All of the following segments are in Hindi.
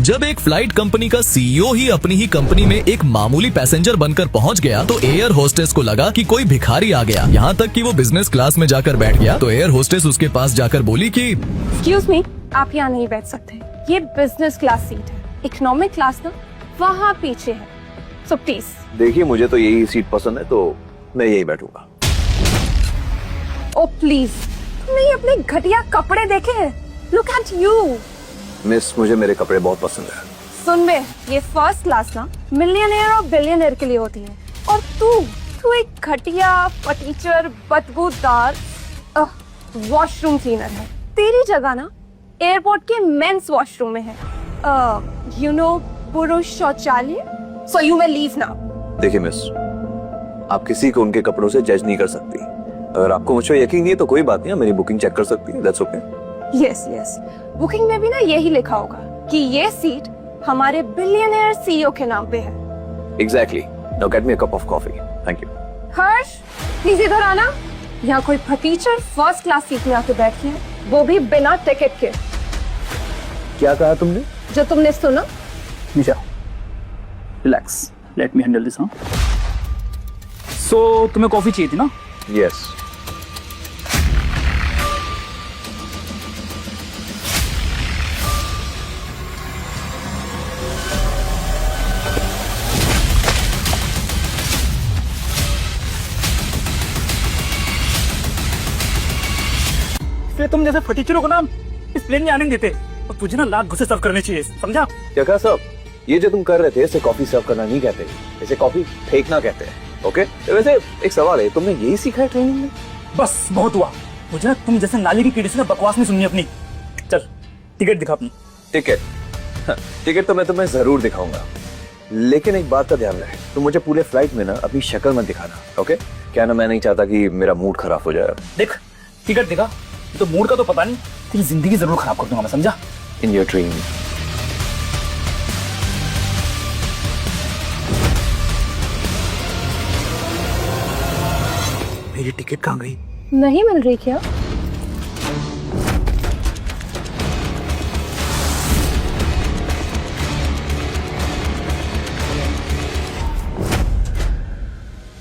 जब एक फ्लाइट कंपनी का सीईओ ही अपनी ही कंपनी में एक मामूली पैसेंजर बनकर पहुंच गया तो एयर होस्टेस को लगा कि कोई भिखारी आ गया। यहाँ तक कि वो बिजनेस क्लास में जाकर बैठ गया तो एयर होस्टेस उसके पास जाकर बोली कि एक्सक्यूज मी, आप यहाँ नहीं बैठ सकते, ये बिजनेस क्लास सीट है, इकोनॉमिक क्लास ना वहाँ पीछे है, सो प्लीज। देखिए मुझे तो यही सीट पसंद है तो मैं यही बैठूंगा। ओ प्लीज, तुमने ये अपने घटिया कपड़े देखे हैं? Look at you. मिस, मुझे मेरे कपड़े बहुत पसंद है। सुन बे, ये फर्स्ट क्लास ना मिलियनेयर और बिलियनेयर के लिए होती है, और तू एक घटिया फटीचर बदबूदार वॉशरूम क्लीनर है। तेरी जगह ना एयरपोर्ट के मेंस वॉशरूम में है, यू नो, पुरुष शौचालय। So you may leave now. देखिए मिस, आप किसी को उनके कपड़ों से जज नहीं कर सकती। अगर आपको मुझ पर यकीन नहीं है तो कोई बात नहीं, मेरी बुकिंग चेक कर सकती है। That's okay. यस, बुकिंग में भी ना यही लिखा होगा कि ये सीट हमारे बिलियनेयर सीईओ के नाम पे है। Exactly. Now get me a cup of coffee. Thank you. Harsh, please इधर आना। यहाँ कोई फटीचर फर्स्ट क्लास सीट में आके बैठी है, वो भी बिना टिकट के। क्या कहा तुमने? जो तुमने सुना। Nisha, relax, let me handle this. हाँ, सो तुम्हें कॉफी चाहिए थी ना? यस। फिर तुम जैसे फटीचरों को ना इस प्लेन में आने नहीं देते, और तुझे ना लाख घुसे सर्व करने चाहिए, समझा? क्या कहा साहब? ये जो तुम कर रहे थे इसे कॉफी सर्व करना नहीं कहते, इसे कॉफी फेंकना कहते हैं। ओके? वैसे एक सवाल है, तुमने यही सीखा है ट्रेनिंग में? बस बहुत हुआ, मुझे ना तुम जैसे नाली की कीड़ी से ना बकवास नहीं सुननी अपनी। चल टिकट दिखा अपनी। टिकट? हाँ, टिकट तो मैं तुम्हें जरूर दिखाऊंगा, लेकिन एक बात का ध्यान रहे, तुम मुझे पूरे फ्लाइट में ना अपनी शक्ल मत दिखाना। ओके? क्या ना, मैं नहीं चाहता कि मेरा मूड खराब हो जाए। देख, टिकट दिखा, तो मूड का तो पता नहीं, तेरी जिंदगी जरूर खराब कर दूंगा मैं, समझा? In your dream. मेरी टिकट कहाँ गई? नहीं मिल रही क्या?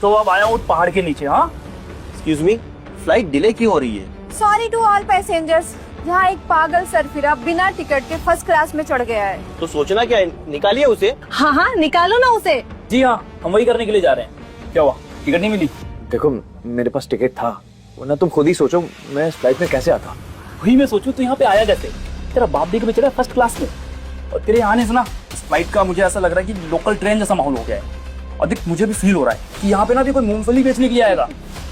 तो अब आया हूँ पहाड़ के नीचे। हाँ, एक्सक्यूज मी, फ्लाइट डिले क्यों हो रही है? सॉरी टू ऑल पैसेंजर्स, यहाँ एक पागल सरफिरा बिना टिकट के फर्स्ट क्लास में चढ़ गया है। तो सोचना क्या है, निकालिए उसे। हाँ, निकालो ना उसे। जी हाँ, हम वही करने के लिए जा रहे हैं। क्या हुआ, टिकट नहीं मिली? देखो मेरे पास टिकट था, वरना तुम खुद ही सोचो मैं इस फ्लाइट में कैसे आता। वही मैं सोचूं, तो यहाँ पे आया कैसे? तेरा बाप भी कभी चढ़ा फर्स्ट क्लास में, और तेरे आने से ना इस फ्लाइट का मुझे ऐसा लग रहा है कि लोकल ट्रेन जैसा माहौल हो गया है। और देख, मुझे भी फील हो रहा है कि यहाँ पे ना भी कोई मूंगफली बेचने के लिए आएगा,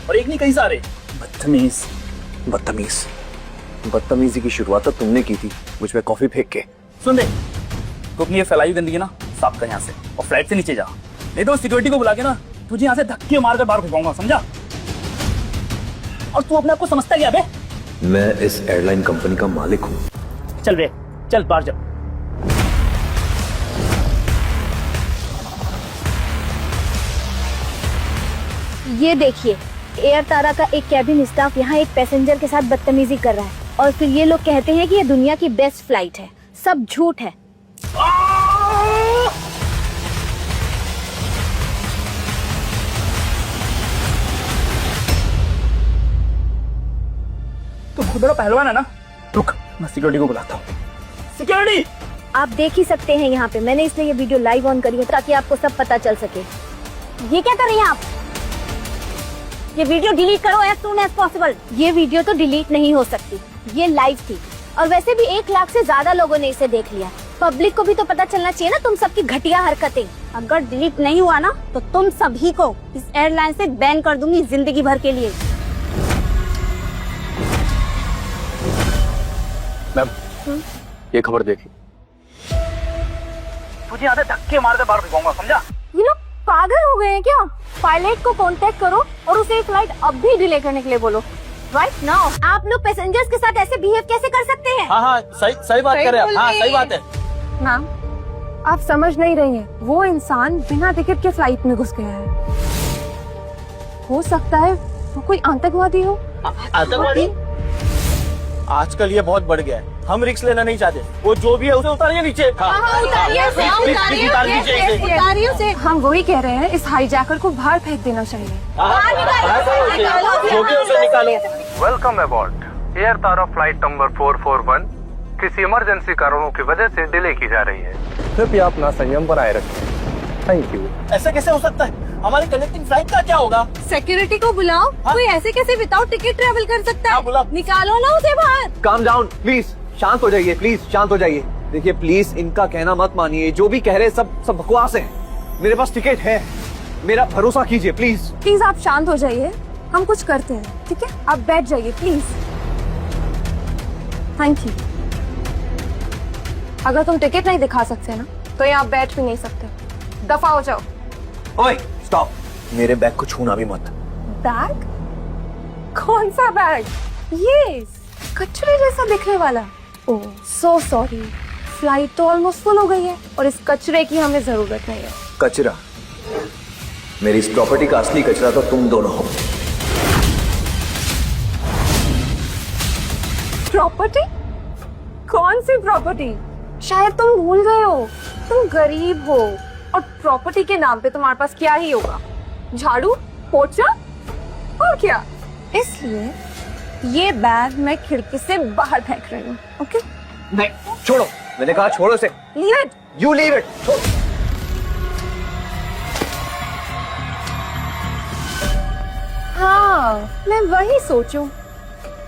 और एक नहीं कई सारे। बदतमीज। बदतमीजी की शुरुआत तो तुमने की थी मुझ पे कॉफी फेंक के। सुन दे, तो अपनी ये फैलाई गंदगी ना साफ कर यहाँ से, और फ्लाइट से नीचे जा, नहीं तो सिक्योरिटी को बुला के ना तुझे यहाँ से धक्के मारकर बाहर फेंकूंगा, समझा? और तू अपने आप को समझता क्या बे? मैं इस एयरलाइन कंपनी का मालिक हूँ। चल बे, चल बाहर जा। ये देखिए, एयर तारा का एक कैबिन स्टाफ यहाँ एक पैसेंजर के साथ बदतमीजी कर रहा है, और फिर ये लोग कहते हैं कि ये दुनिया की बेस्ट फ्लाइट है। सब झूठ है। तू खुद बड़ा पहलवान है ना? रुक, मैं सिक्योरिटी को बुलाता हूँ। सिक्योरिटी! आप देख ही सकते हैं यहाँ पे, मैंने इसलिए ये वीडियो लाइव ऑन करी है ताकि आपको सब पता चल सके। ये क्या कर रही हैं आप? ये वीडियो डिलीट करो एज सून एज पॉसिबल। ये वीडियो तो डिलीट नहीं हो सकती, ये लाइव थी, और वैसे भी 1 लाख से ज्यादा लोगों ने इसे देख लिया। पब्लिक को भी तो पता चलना चाहिए ना तुम सबकी घटिया हरकतें। अगर डिलीट नहीं हुआ ना तो तुम सभी को इस एयरलाइन से बैन कर दूंगी जिंदगी भर के लिए। मैम, ये खबर देखी। तुझे यहाँ से धक्के मारकर बाहर फेंकूंगा, समझा? ये लोग पागल हो गए हैं क्या? पायलट को कांटेक्ट करो और उसे फ्लाइट अब भी डिले करने के लिए बोलो, राइट नाउ। आप लोग पैसेंजर्स के साथ ऐसे बिहेव कैसे कर सकते हैं? हाँ, सही बात कर रहे हैं। हाँ, सही बात है। मैम, आप समझ नहीं रही हैं, वो इंसान बिना टिकट के फ्लाइट में घुस गया है। हो सकता है वो कोई आतंकवादी हो। आतंकवादी? आजकल ये बहुत बढ़ गया है, हम रिस्क लेना नहीं चाहते। वो जो भी है उसे उतारिए नीचे। उतारिए उसे। हम वही कह रहे हैं, इस हाईजैकर को बाहर फेंक देना चाहिए। जो भी है उसे निकालो। Welcome अबॉर्ड। Air Tara flight number 441 किसी इमरजेंसी कारणों की वजह से डिले की जा रही है। कृपया अपना संयम बनाए रखें। Thank you. ऐसा कैसे हो सकता है? हमारी कनेक्टिंग फ्लाइट का क्या होगा? सिक्योरिटी को बुलाओ। कोई ऐसे कैसे विदाउट टिकट ट्रेवल कर सकता हाँ, है? बुलाओ। निकालो ना उसे बाहर। काम डाउन प्लीज, शांत हो जाइए प्लीज, शांत हो जाइए। देखिए प्लीज इनका कहना मत मानिए, जो भी कह रहे हैं सब बकवास है। मेरे पास टिकट है, मेरा भरोसा कीजिए प्लीज। प्लीज आप शांत हो जाइए, हम कुछ करते हैं, ठीक है? आप बैठ जाइए प्लीज। Thank you. अगर तुम टिकट नहीं दिखा सकते ना, तो यहाँ बैठ भी नहीं सकते। दफा हो जाओ। ओए स्टॉप, मेरे बैग को छूना भी मत। बैग? कौन सा बैग? ये कचरे जैसा दिखने वाला। ओह सो सॉरी, फ्लाइट तो ऑलमोस्ट फुल हो गई है और इस कचरे की हमें जरूरत नहीं है। कचरा? मेरी इस प्रॉपर्टी का असली कचरा तो तुम दोनों हो। प्रॉपर्टी? कौन सी प्रॉपर्टी? शायद तुम भूल गए हो, तुम गरीब हो और प्रॉपर्टी के नाम पे तुम्हारे पास क्या ही होगा? झाड़ू, पोछा और क्या? इसलिए ये बैग मैं खिड़की से बाहर फेंक रही हूँ। ओके? नहीं छोड़ो, मैंने कहा छोड़ो इसे। Leave it. You leave it. हाँ, मैं वही सोचूं,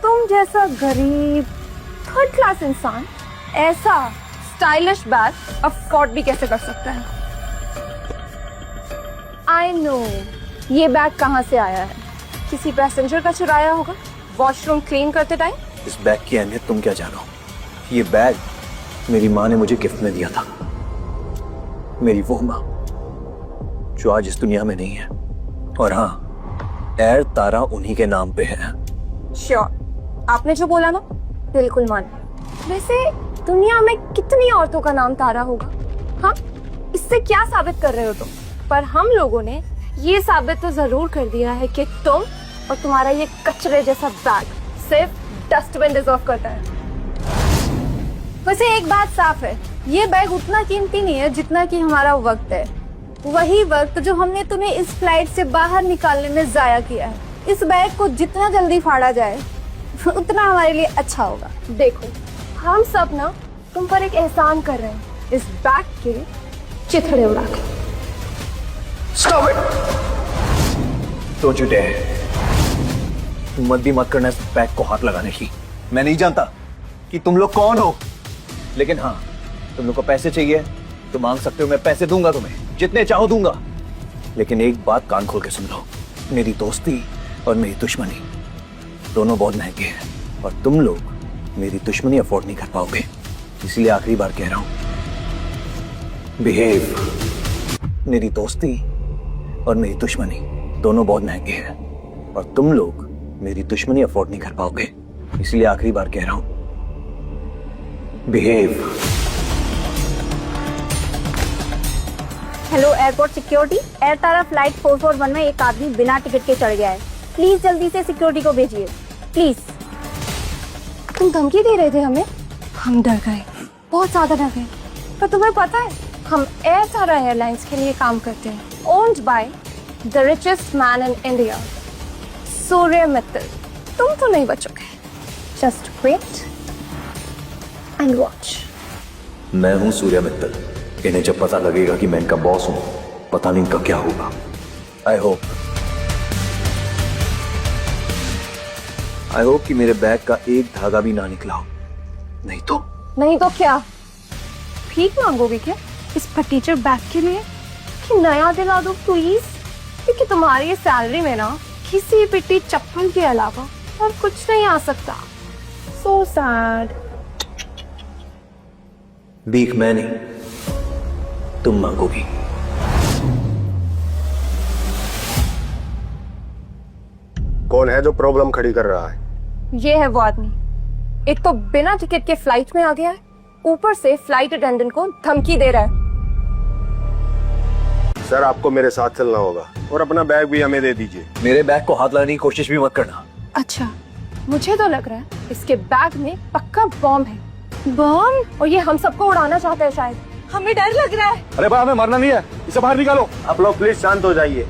तुम जैसा गरीब थर्ड क्लास इंसान ऐसा स्टाइलिश बैग अफोर्ड भी कैसे कर सकता है? आई नो ये बैग कहाँ से आया है। किसी पैसेंजर का चुराया होगा वॉशरूम क्लीन करते टाइम। इस बैग की अहमियत तुम क्या जानो? ये बैग मेरी माँ ने मुझे गिफ्ट में दिया था। मेरी वो माँ जो आज इस दुनिया में नहीं है। और हाँ, एयर तारा उन्हीं के नाम पे है। श्योर, आपने जो बोला ना बिल्कुल मान। वैसे दुनिया में कितनी औरतों का नाम तारा होगा? हाँ, इससे क्या साबित कर रहे हो तुम? पर हम लोगों ने ये साबित तो जरूर कर दिया है कि तुम और तुम्हारा ये कचरे जैसा बैग सिर्फ डस्टबिन डिजर्व करता है। वैसे एक बात साफ है, ये बैग उतना कीमती नहीं है जितना कि हमारा वक्त है। वही वक्त जो हमने तुम्हें इस फ्लाइट से बाहर निकालने में जाया किया है। इस बैग को जितना जल्दी फाड़ा जाए उतना हमारे लिए अच्छा होगा। देखो, हम सब ना तुम पर एक एहसान कर रहे हैं, इस बैग के चिथड़े उड़ा के। Stop it! Don't you dare! हिम्मत भी मत करना इस बैग को हाथ लगाने की। मैं नहीं जानता कि तुम लोग कौन हो, लेकिन हाँ, तुम लोग को पैसे चाहिए तो मांग सकते हो, मैं पैसे दूंगा तुम्हें, जितने चाहो दूंगा। लेकिन एक बात कान खोल के सुन लो, मेरी दोस्ती और मेरी दुश्मनी दोनों बहुत महंगे हैं और तुम लोग मेरी दुश्मनी अफोर्ड नहीं कर पाओगे। इसलिए आखिरी बार कह रहा हूं, बिहेव। मेरी दोस्ती और मेरी दुश्मनी दोनों बहुत महंगे हैं और तुम लोग मेरी दुश्मनी अफोर्ड नहीं कर पाओगे। इसलिए आखिरी बार कह रहा हूं, behave. Hello airport security, air Tara flight 441 में एक आदमी बिना टिकट के चढ़ गया है। प्लीज जल्दी से सिक्योरिटी को भेजिए प्लीज। तुम धमकी दे रहे थे हमें? हम डर गए, बहुत ज्यादा डर गए। पर तुम्हें पता है, हम एयर तारा एयरलाइंस के लिए काम करते हैं, owned by the richest man in India, Surya Mittal. तुम तो नहीं बचोगे। Just wait and watch. मैं हूं सूर्य मित्तल। इन्हें जब पता लगेगा कि मैं इनका बॉस हूं, पता नहीं इनका क्या होगा। आई होप कि मेरे बैग का एक धागा भी ना निकला हो। नहीं तो क्या भीख मांगोगे क्या इस फटीचर बैग के लिए कि नया दिला दो प्लीज? क्योंकि तुम्हारी सैलरी में ना किसी पिट्टी चप्पल के अलावा और कुछ नहीं आ सकता। So sad. भीख मैं नहीं, तुम मांगोगी। कौन है जो प्रॉब्लम खड़ी कर रहा है? ये है वो आदमी, एक तो बिना टिकट के फ्लाइट में आ गया है, ऊपर से फ्लाइट अटेंडेंट को धमकी दे रहा है। सर, आपको मेरे साथ चलना होगा और अपना बैग भी हमें दे दीजिए। मेरे बैग को हाथ लगाने की कोशिश भी मत करना। अच्छा, मुझे तो लग रहा है इसके बैग में पक्का बॉम्ब है। बॉम्ब? और ये हम सबको उड़ाना चाहता है शायद। हमें डर लग रहा है। अरे भाई हमें मरना नहीं है, इसे बाहर निकालो। आप लोग प्लीज शांत हो जाइए।